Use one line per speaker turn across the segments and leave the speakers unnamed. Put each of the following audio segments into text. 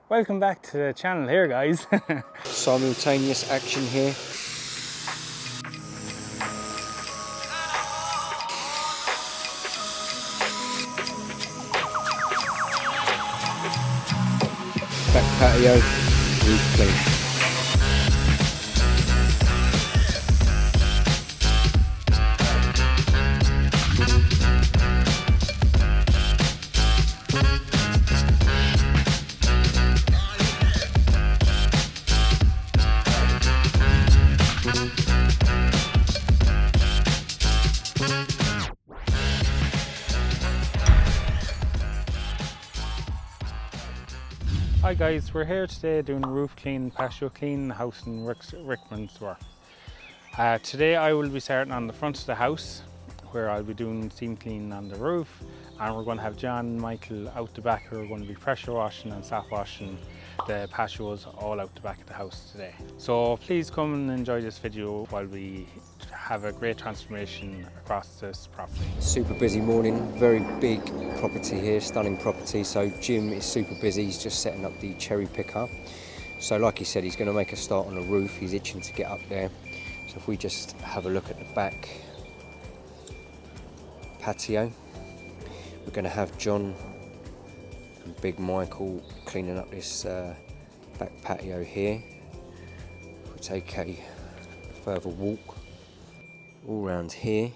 Welcome back to the channel here, guys.
Simultaneous action here. Back patio, roof clean.
Hi guys, we're here today doing a roof clean, patio clean house in Rickmansworth. Today I will be starting on the front of the house where I'll be doing steam cleaning on the roof, and we're going to have John and Michael out the back who are going to be pressure washing and soft washing the patios all out the back of the house today. So please come and enjoy this video while we have a great transformation across this property.
Super busy morning, very big property here, stunning property. So Jim is super busy, he's just setting up the cherry picker. So like he said, he's going to make a start on the roof, he's itching to get up there. So if we just have a look at the back patio, we're going to have John and Big Michael cleaning up this back patio here. We'll take a further walk all around here.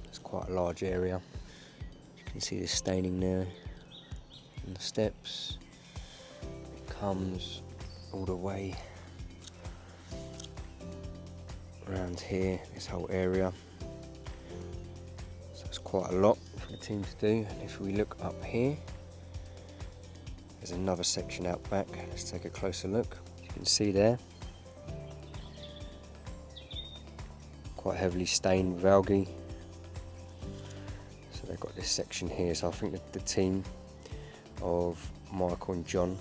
It's quite a large area. You can see the staining there on the steps. It comes all the way around here, this whole area. So it's quite a lot for the team to do. And if we look up here, there's another section out back. Let's take a closer look. You can see there, quite heavily stained with algae. So they've got this section here. So I think that the team of Michael and John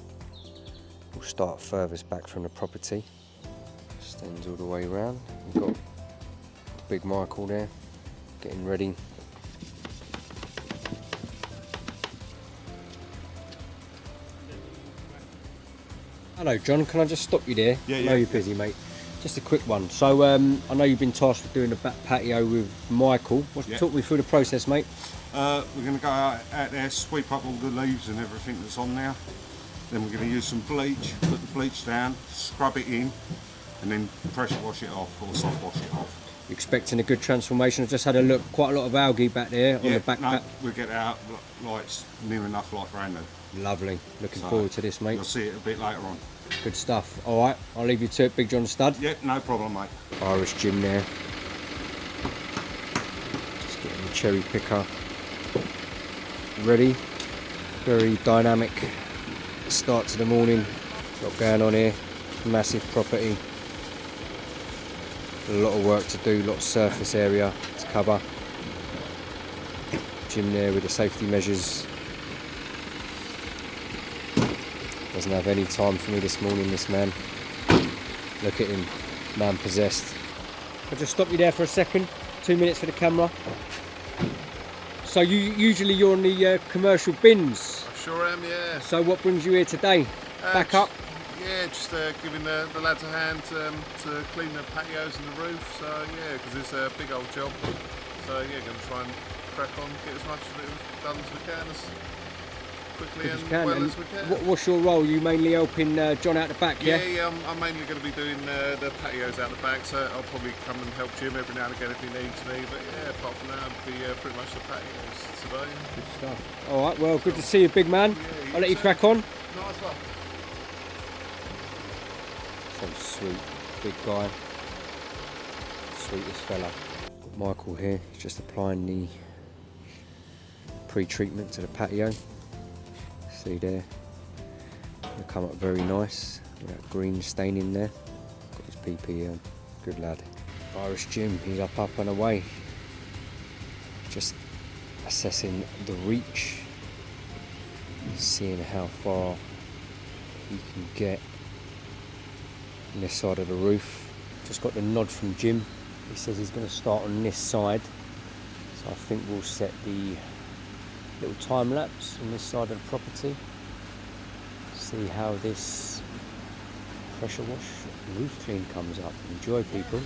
will start furthest back from the property. Extends all the way around. We've got Big Michael there, getting ready. Hello John, can I just stop you there?
Yeah,
I know you're busy, mate. Just a quick one. So I know you've been tasked with doing the back patio with Michael. Talk me through the process, mate.
We're going to go out there, sweep up all the leaves and everything that's on there. Then we're going to use some bleach, put the bleach down, scrub it in, and then pressure wash it off or soft wash it off.
You're expecting a good transformation. I've just had a look, quite a lot of algae back there on the back.
We'll get it out like it's near enough like brand new.
Lovely. Looking forward to this, mate.
You'll see it a bit later on.
Good stuff. All right, I'll leave you to it, Big John Stud.
Yeah, no problem, mate.
Irish Jim there. Just getting the cherry picker ready. Very dynamic start to the morning. Got going on here. Massive property. A lot of work to do, a lot of surface area to cover. Jim there with the safety measures. Doesn't have any time for me this morning, this man. Look at him, man possessed. I'll just stop you there for a second, 2 minutes for the camera. So usually you're on the commercial bins.
I sure am, yeah.
So what brings you here today? Back up?
Yeah, just giving the lads a hand to clean the patios and the roof. So yeah, because it's a big old job. So yeah, going to try and crack on, get as much of it done as we can, as quickly and well as we can.
What's your role? You mainly helping John out the back, yeah?
Yeah, I'm mainly going to be doing the patios out the back, so I'll probably come and help Jim every now and again if he needs me. But yeah, apart from that, I'll be pretty much the patios today.
Good stuff. All right, well, good to see you, big man.
Yeah,
I'll let you crack on.
Nice one.
So sweet, big guy. Sweetest fella. Michael here, he's just applying the pre-treatment to the patio. See there, it'll come up very nice with that green stain in there. Got his PP on, good lad. Irish Jim, he's up and away. Just assessing the reach, seeing how far he can get on this side of the roof. Just got the nod from Jim. He says he's going to start on this side, so I think we'll set the Little time lapse on this side of the property. See how this pressure wash roof clean comes up. Enjoy, people.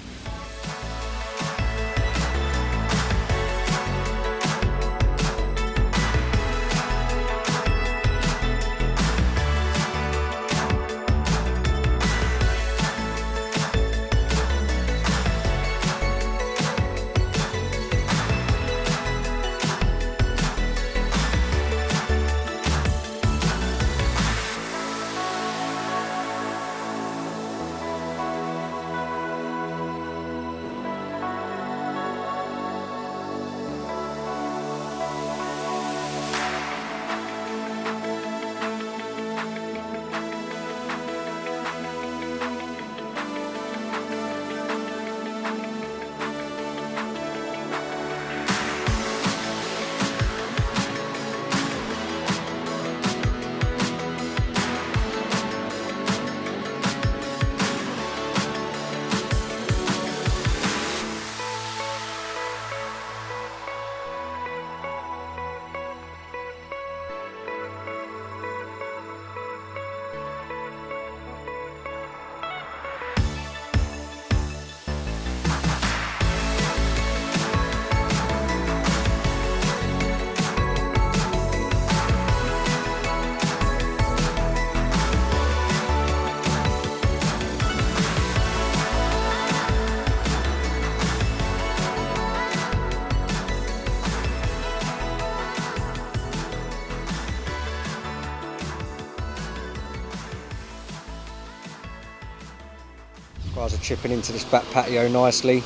Guys are chipping into this back patio nicely,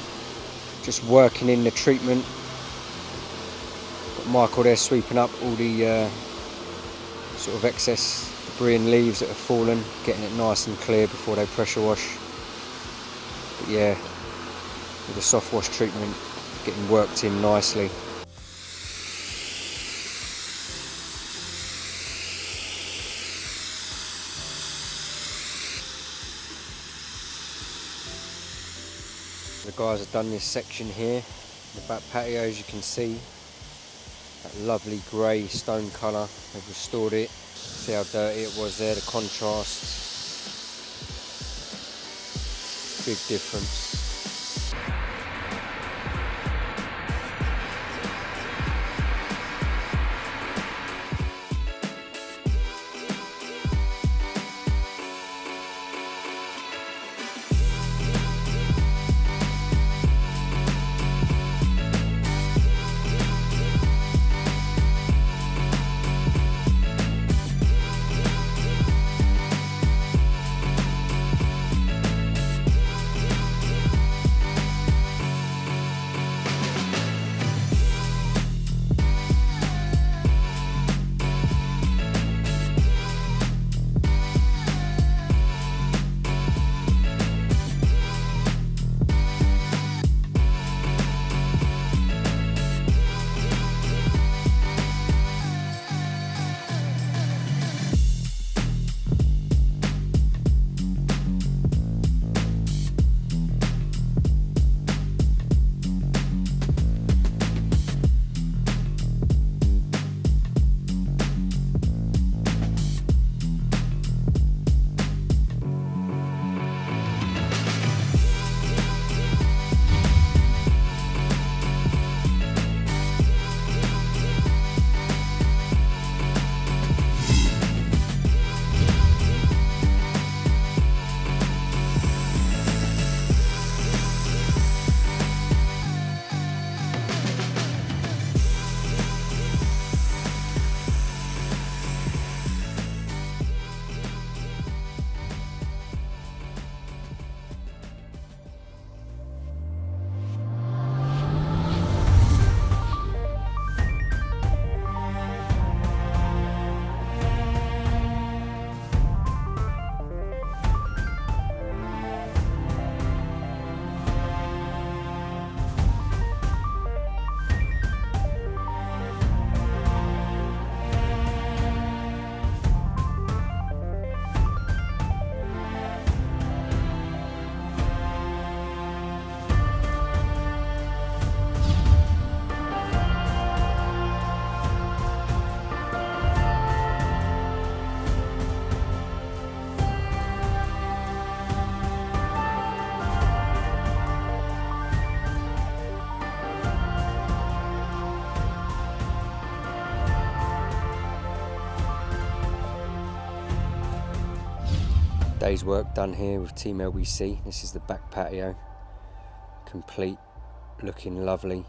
just working in the treatment. Got Michael there sweeping up all the sort of excess debris and leaves that have fallen, getting it nice and clear before they pressure wash. But yeah, with the soft wash treatment getting worked in nicely. The guys have done this section here, the back patio, as you can see, that lovely grey stone colour. They've restored it. See how dirty it was there, the contrast. Big difference. Day's work done here with Team LBC. This is the back patio, complete, looking lovely.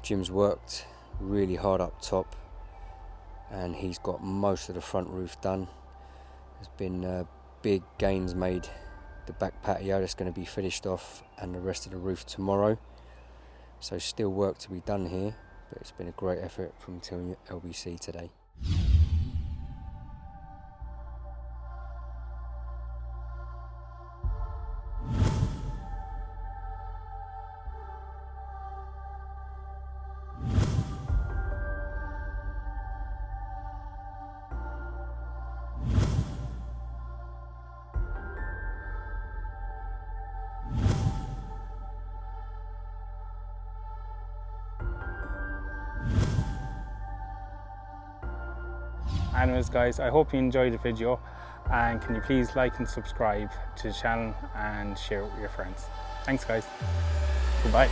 Jim's worked really hard up top and he's got most of the front roof done. There's been big gains made. The back patio that's going to be finished off and the rest of the roof tomorrow. So still work to be done here, but it's been a great effort from Team LBC today.
Anyways guys, I hope you enjoyed the video, and can you please like and subscribe to the channel and share it with your friends. Thanks guys, goodbye.